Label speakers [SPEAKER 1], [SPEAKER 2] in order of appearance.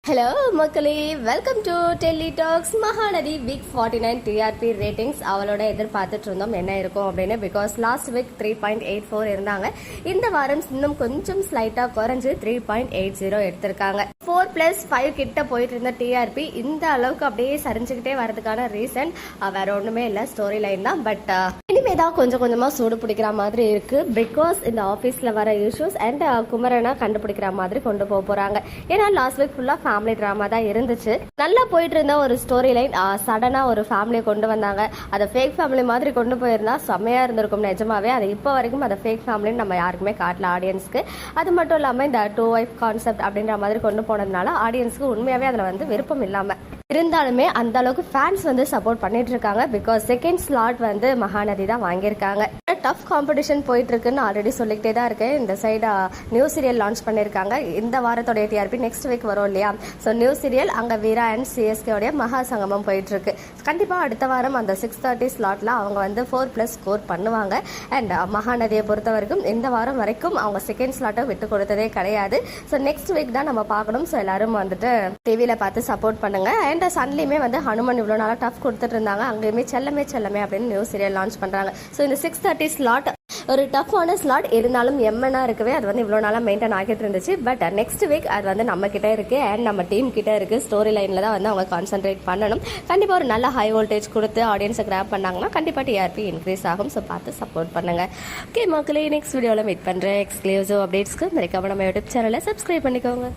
[SPEAKER 1] Hello மக்களே, welcome to telly talks. Mahanadi week 49 TRP ratings அவளோட எதிர்பார்த்துட்டு இருந்தோம் என்ன இருக்கும் அப்படின்னு. பிகாஸ் லாஸ்ட் வீக் 3.84 இருந்தாங்க. இந்த வாரம் இன்னும் கொஞ்சம் ஸ்லைட்டா குறைஞ்சு 3.80 எடுத்திருக்காங்க. 4+5 கிட்ட போயிட்டு இருந்த டிஆர்பி இந்த அளவுக்கு அப்படியே சரிஞ்சுக்கிட்டே வரதுக்கான ரீசன் வேற ஒண்ணுமே இல்லை, ஸ்டோரி லைன் தான். பட் இனிமே தான் கொஞ்சம் கொஞ்சமா சூடு பிடிக்கிற மாதிரி இருக்கு. பிகாஸ் இந்த ஆஃபீஸ்ல வர இஷ்யூஸ் அண்ட் குமரனை கண்டுபிடிக்கிற மாதிரி கொண்டு போறாங்க. ஏன்னா லாஸ்ட் வீக் ஃபுல்லா ஃபேமிலி டிராமா தான் இருந்துச்சு. நல்லா போயிட்டு இருந்த ஒரு ஸ்டோரி லைன் சடனா ஒரு ஃபேமிலியை கொண்டு வந்தாங்க. அதை ஃபேக் ஃபேமிலி மாதிரி கொண்டு போயிருந்தா செம்மையா இருந்திருக்கும் நிஜமாவே. அது இப்போ வரைக்கும் அதை ஃபேக் ஃபேமிலின்னு நம்ம யாருக்குமே காட்டல ஆடியன்ஸ்க்கு. அது மட்டும் இல்லாமல் இந்த 2 wife கான்செப்ட் அப்படின்ற மாதிரி கொண்டு போனதுனால ஆடியன்ஸ்க்கு உண்மையாவே அதில் வந்து விருப்பம் இல்லாம இருந்தாலுமே அந்த அளவுக்கு ஃபேன்ஸ் வந்து சப்போர்ட் பண்ணிட்டு இருக்காங்க. பிகாஸ் செகண்ட் ஸ்லாட் வந்து மகாநதி தான் வாங்கியிருக்காங்க. டஃப் காம்படிஷன் போயிட்டு இருக்குன்னு ஆல்ரெடி சொல்லிக்கிட்டே தான் இருக்கேன். இந்த சைடு நியூ சீரியல் லான்ச் பண்ணியிருக்காங்க. இந்த வாரத்தோடைய டிஆர்பி நெக்ஸ்ட் வீக் வரும் இல்லையா. ஸோ நியூ சீரியல் அங்கே வீரா அண்ட் சிஎஸ்கே உடைய மகா சங்கமம் போயிட்டு இருக்கு. கண்டிப்பாக அடுத்த வாரம் அந்த 6:30 ஸ்லாட்ல அவங்க வந்து 4+ ஸ்கோர் பண்ணுவாங்க. அண்ட் மகாநதியை பொறுத்த வரைக்கும் இந்த வாரம் வரைக்கும் அவங்க செகண்ட் ஸ்லாட்டை விட்டு கொடுத்ததே கிடையாது. ஸோ நெக்ஸ்ட் வீக் தான் நம்ம பார்க்கணும். ஸோ எல்லாரும் வந்துட்டு டிவியில பார்த்து சப்போர்ட் பண்ணுங்க. அண்ட் சன்லையுமே வந்து ஹனுமன் இவ்வளோ நாளாக டஃப் கொடுத்துட்டு இருந்தாங்க. அங்கேயுமே செல்லமே செல்லமே அப்படின்னு நியூ சீரியல் லான்ச் பண்ணுறாங்க. ஸோ இந்த 6:30 ஸ்லாட் ஒரு டஃப்பான ஸ்லாட் இருந்தாலும் எம்என்னா இருக்கவே அது வந்து இவ்வளோ நாளாக மெயின்டைன் ஆகிட்டு இருந்துச்சு. பட் நெக்ஸ்ட் வீக் அது வந்து நம்ம கிட்ட இருக்கு அண்ட் நம்ம டீம் கிட்ட இருக்கு. ஸ்டோரி லைனில் தான் வந்து அவங்க கான்சென்ட்ரேட் பண்ணணும். கண்டிப்பாக ஒரு நல்ல ஹை வோல்டேஜ் கொடுத்து ஆடியன்ஸை கிராப் பண்ணாங்கன்னா கண்டிப்பாக டிஆர்பி இன்க்ரீஸ் ஆகும். ஸோ பார்த்து சப்போர்ட் பண்ணுங்க. ஓகே மக்களே, நெக்ஸ்ட் வீடியோவில் மீட் பண்ணுறேன். எக்ஸ்க்ளூசிவ் அப்டேட்ஸ்க்கு மறக்காம நம்ம யூடியூப் சேனலை சப்ஸ்கிரைப் பண்ணிக்கோங்க.